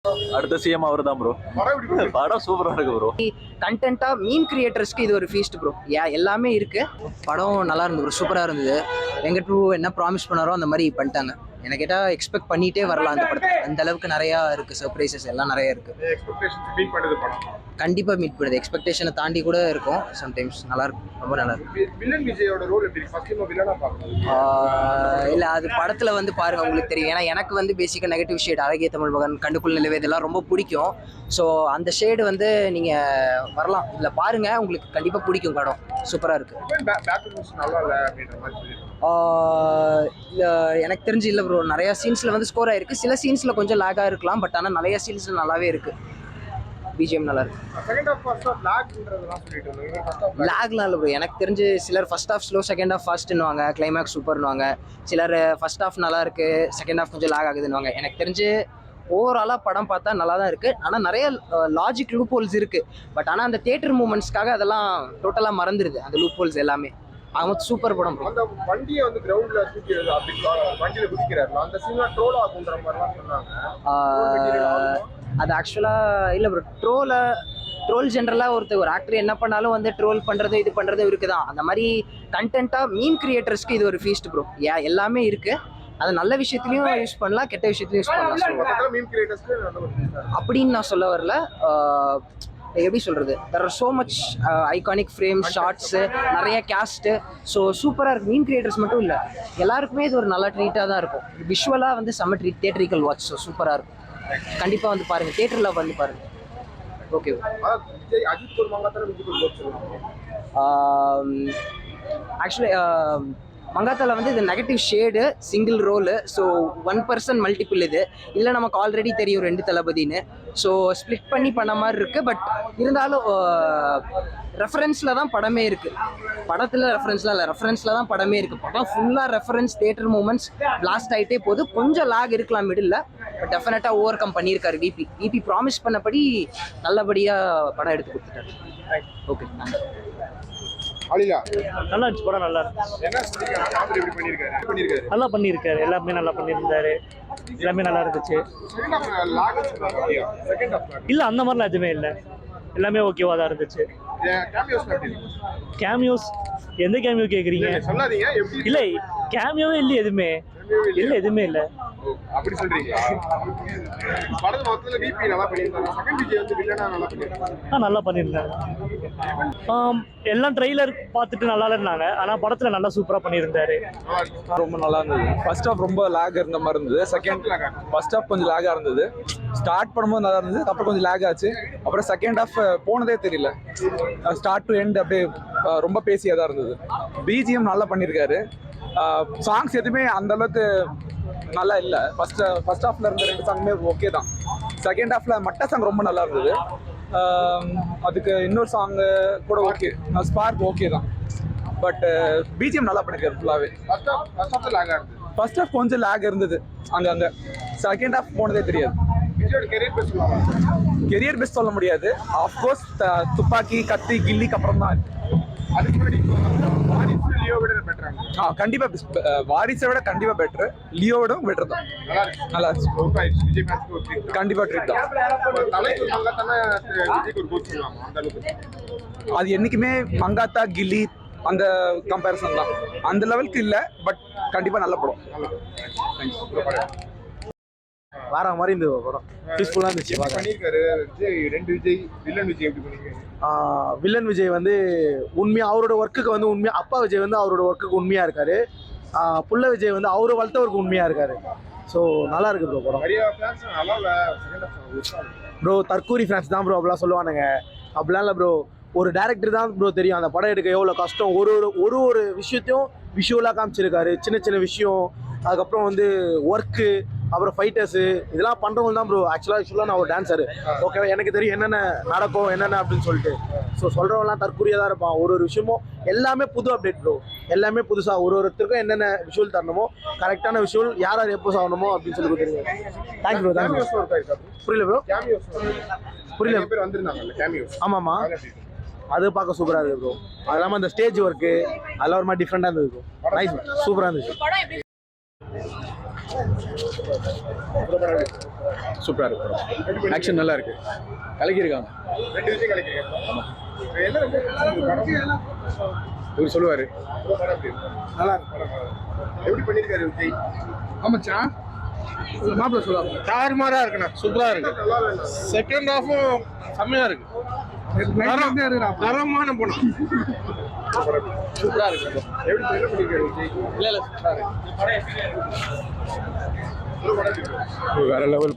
அடுத்த சிஎம் அவர் தான் ப்ரோ. படம் சூப்பரா இருக்கு ப்ரோ. கண்டென்ட்டா மீம் கிரியேட்டர்ஸ்க்கு இது ஒரு ஃபீஸ்ட் ப்ரோ. எல்லாமே இருக்கு. படம் நல்லா இருந்தது ப்ரோ, சூப்பரா இருந்தது. வெங்கட் பிரபு என்ன ப்ராமிஸ் பண்ணாரோ அந்த மாதிரி பண்ணிட்டாங்க. எனக்கு கேட்டால் எக்ஸ்பெக்ட் பண்ணிட்டே வரலாம் அந்த படத்தை. அந்த அளவுக்கு நிறையா இருக்குது, சர்ப்ரைசஸ் எல்லாம் நிறையா இருக்குது. கண்டிப்பாக மீட் பண்ணுது. எக்ஸ்பெக்டேஷனை தாண்டி கூட இருக்கும் சம்டைம்ஸ். நல்லா இருக்கும், ரொம்ப நல்லா இருக்கும். வில்லன் விஜயோட ரோல் எப்படி ஃபர்ஸ்ட் வில்லனா பார்க்கணும்? இல்லை, அது படத்தில் வந்து பாருங்கள் உங்களுக்கு தெரியும். ஏன்னா எனக்கு வந்து பேசிக்காக நெகட்டிவ் ஷேட், அழகிய தமிழ் மகன், கண்டுக்குள் நிலவே இதெல்லாம் ரொம்ப பிடிக்கும். ஸோ அந்த ஷேடு வந்து நீங்கள் வரலாம், இதில் பாருங்கள், உங்களுக்கு கண்டிப்பாக பிடிக்கும். படம் சூப்பராக இருக்குது. எனக்கு தெரிஞ்சு இல்லை ப்ரோ. நிறையா சீன்ஸில் வந்து ஸ்கோர் ஆகிருக்கு. சில சீன்ஸில் கொஞ்சம் லேக்காக இருக்கலாம், பட் ஆனால் நிறைய சீன்ஸில் நல்லாவே இருக்குது. பிஜிஎம் நல்லா இருக்கு. லேக்லாம் இல்லை ப்ரோ. எனக்கு தெரிஞ்சு சிலர் first half slow, second half ஃபாஸ்ட்னுவாங்க, கிளைமேக்ஸ் சூப்பர்னுவாங்க. சிலர் ஃபர்ஸ்ட் ஹாஃப் நல்லா இருக்கு, செகண்ட் ஹாஃப் கொஞ்சம் லேக் ஆகுதுன்னுவாங்க. எனக்கு தெரிஞ்சு ஓவராலாக படம் பார்த்தா நல்லா தான் இருக்குது. ஆனால் நிறைய லாஜிக் லூப் ஹோல்ஸ் இருக்குது. பட் ஆனால் அந்த தியேட்டர் மூமெண்ட்ஸ்க்காக அதெல்லாம் டோட்டலாக மறந்துடுது, அந்த லூப் ஹோல்ஸ் எல்லாமே. அவங்க சூப்பர் படம். அந்த வண்டியை வந்து கிரவுண்ட்ல தூக்கிறது, அப்படி வண்டியில குதிக்கிறாரு, அந்த சீன்ல ட்ரோல் ஆகுன்ற மாதிரிலாம் சொன்னாங்க. அது ஆக்சுவலாக இல்லை ப்ரோ. ட்ரோல் ஜென்ரலாக ஒரு ஆக்டர் என்ன பண்ணாலும் வந்து ட்ரோல் பண்ணுறது, இது பண்ணுறது இருக்குது தான். அந்த மாதிரி கண்டென்ட்டாக மீம் கிரியேட்டர்ஸ்க்கு இது ஒரு ஃபீஸ்ட் ப்ரோ. எல்லாமே இருக்குது. அது நல்ல விஷயத்துலையும் யூஸ் பண்ணலாம், கெட்ட விஷயத்துலையும் யூஸ் பண்ணலாம். அப்படின்னு நான் சொல்ல வரல. எப்படி சொல்கிறது, there are so much iconic frames, shots, நிறைய கேஸ்ட்டு. ஸோ சூப்பராக இருக்குது. மீன் கிரியேட்டர்ஸ் மட்டும் இல்லை, எல்லாருக்குமே இது ஒரு நல்ல ட்ரீட்டாக தான் இருக்கும். விஷுவலாக வந்து செம்ம ட்ரீட், தியேட்டரிக்கல் வாட்ச். ஸோ சூப்பராக இருக்கும். கண்டிப்பாக வந்து பாருங்கள், தியேட்டரில் வந்து பாருங்கள். ஓகே. ஆக்சுவலி மங்காத்தால வந்து இது negative shade, single role. So 1% multiple. இது இல்லை, நமக்கு ஆல்ரெடி தெரியும் 2 தளபதின்னு. ஸோ ஸ்ப்ளிட் பண்ணி பண்ண மாதிரி இருக்குது. பட் இருந்தாலும் ரெஃபரன்ஸில் தான் படமே இருக்குது. படத்தில் ரெஃபரன்ஸ்லாம் இல்லை, ரெஃபரன்ஸில் தான் படமே இருக்குது. படம் ஃபுல்லாக ரெஃபரன்ஸ், தியேட்டர் மூமெண்ட்ஸ் பிளாஸ்ட் ஆகிட்டே போகுது. கொஞ்சம் லாக் இருக்கலாம் மிடில், பட் டெஃபினட்டாக ஓவர் கம் பண்ணியிருக்காரு விபி ப்ராமிஸ் பண்ணபடி நல்லபடியாக படம் எடுத்து கொடுத்துட்டாரு. ஓகே, நல்லா இருந்துச்சு படம். நல்லா நல்லா பண்ணியிருக்காரு. எல்லாமே நல்லா பண்ணியிருந்தாரு. எல்லாமே நல்லா இருந்துச்சு. இல்லை, அந்த மாதிரிலாம் எதுவுமே இல்லை. எல்லாமே ஓகேவா தான் இருந்துச்சு. கேமியோஸ் எந்த கேமியோ கேட்குறீங்க? இல்லை, கேமியோவே இல்லை, எதுவுமே இல்லை, எதுவுமே இல்லை. அப்படி சொல்றீங்க. படத்துல மொத்தத்துல விபி நல்லா பண்ணிருந்தாங்க. செகண்ட் விஜய் வந்து வில்லனா நல்லா பண்ணிருந்தாங்க. நல்லா பண்ணிருந்தாங்க. எல்லாம் ட்ரெய்லர் பார்த்துட்டு நல்லா இருந்தாங்க. ஆனால் படத்தில் நல்லா சூப்பராக பண்ணியிருந்தாரு. ரொம்ப நல்லா இருந்தது. ஃபர்ஸ்ட் ஹாஃப் ரொம்ப லேக் இருந்த மாதிரி இருந்தது. ஃபர்ஸ்ட் ஹாஃப் கொஞ்சம் லேக்காக இருந்தது. ஸ்டார்ட் பண்ணும்போது நல்லா இருந்தது, அப்புறம் கொஞ்சம் லேக் ஆச்சு. அப்புறம் செகண்ட் ஹாஃப் போனதே தெரியல. ஸ்டார்ட் டு எண்ட் அப்படியே ரொம்ப பேசியாக தான் இருந்தது. பிஜிஎம் நல்லா பண்ணியிருக்காரு. சாங்ஸ் எதுவுமே அந்த அளவுக்கு நல்லா இல்லை. ஃபர்ஸ்ட் ஹாஃப்ல இருந்த 2 சாங்குமே ஓகே தான். செகண்ட் ஹாஃப்ல மட்ட சாங் ரொம்ப நல்லா இருந்தது. அதுக்கு இன்னொரு சாங்கு கூட ஓகே, ஸ்பார்க் ஓகே தான். பட் பிஜிஎம் நல்லா பண்ணிருக்காரு ஃபுல்லாகவே. ஃபர்ஸ்ட் ஹாஃப் கொஞ்சம் லேக் இருந்தது அங்கே. செகண்ட் ஹாஃப் போனதே தெரியாது. கெரியர் பெஸ்ட் சொல்ல முடியாது. ஆஃப்கோர்ஸ் துப்பாக்கி, கத்தி, கில்லிக்கு அப்புறம் தான். கண்டிப்பா வாரிசை விட கண்டிப்பா பெட்டர். லியோவோட பெட்டர் தான். நல்லா இருந்துச்சு. கண்டிப்பா ட்ரீட் தான். அது என்னைக்குமே மங்காத்தா, கில்லி அந்த கம்பேரிசன் தான். அந்த லெவலுக்கு இல்லை, பட் கண்டிப்பா நல்ல படம். வேற மாதிரி இருந்தது படம். பீஸ்ஃபுல்லாக இருந்துச்சு. வில்லன் விஜய் வந்து உண்மையாக அவரோட ஒர்க்குக்கு வந்து உண்மையாக, அப்பா விஜய் வந்து அவரோட ஒர்க்குக்கு உண்மையாக இருக்காரு. புள்ள விஜய் வந்து அவரை வளர்த்தவருக்கு உண்மையாக இருக்காரு. ஸோ நல்லா இருக்கு ப்ரோ படம். ப்ரோ தற்கூரி ஃபேன்ஸ் தான் ப்ரோ அப்படிலாம் சொல்லுவானுங்க. அப்படிலாம் இல்லை ப்ரோ. ஒரு டேரக்டர் தான் ப்ரோ தெரியும் அந்த படம் எடுக்க எவ்வளோ கஷ்டம். ஒரு விஷயத்தையும் விஷுவலாக காமிச்சிருக்காரு. சின்ன சின்ன விஷயம், அதுக்கப்புறம் வந்து ஒர்க்கு, அப்புறம் ஃபைட்டர்ஸு, இதெல்லாம் பண்ணுறவங்க தான் ப்ரோ. ஆக்சுவலாக நான் ஒரு டான்ஸரு. ஓகேவா, எனக்கு தெரியும் என்னென்ன நடக்கும் என்னென்ன அப்படின்னு சொல்லிட்டு. ஸோ சொல்கிறவங்களாம் தற்கூரியாக தான் இருப்பான். ஒரு விஷயமும் எல்லாமே புது அப்டேட் ப்ரோ. எல்லாமே புதுசாக ஒருத்தருக்கும் என்னென்ன விஷுவல் தரணுமோ, கரெக்டான விஷுவல் யார் எப்போ ஆகணுமோ அப்படின்னு சொல்லி கொடுத்துருங்க. Thanks bro. தேங்க்ஸ். புரியல ப்ரோ. புரியல. ஆமாம்மா, அது பார்க்க சூப்பராக இருக்குது ப்ரோ. அது இல்லாமல் அந்த ஸ்டேஜ் ஒர்க்கு அதெல்லாம் ஒரு மாதிரி டிஃப்ரெண்டாக இருந்தது ப்ரோ. நைஸ், சூப்பராக இருந்துச்சு. சூப்பரா இருக்கு படம். ஆக்ஷன் நல்லா இருக்கு, கலக்கியிருக்காங்க. 2 விஷயம் கிடைக்கிறீங்க. என்ன ரொம்ப பிடிச்சிருக்கு படம்? இவர் சொல்லுவாரு படம் எப்படி இருக்கு? நல்லா இருக்கு. எப்படி பண்ணிருக்காரு விஜய்? ஆமாச்சா மாப்பிள்ள சொல்லுவாங்க தாறுமாறா இருக்குண்ணா, சூப்பரா இருக்கு. நல்லா வேணும். செகண்ட் ஹாஃபும் செம்மையா இருக்கு. தரமான படம். சூப்பரா இருக்கு. எப்படி என்ன பண்ணிருக்காரு விஜய்? இல்ல இல்ல சூப்பரா இருக்கு. படம் எப்படி இருக்கு? வேற லெவல்.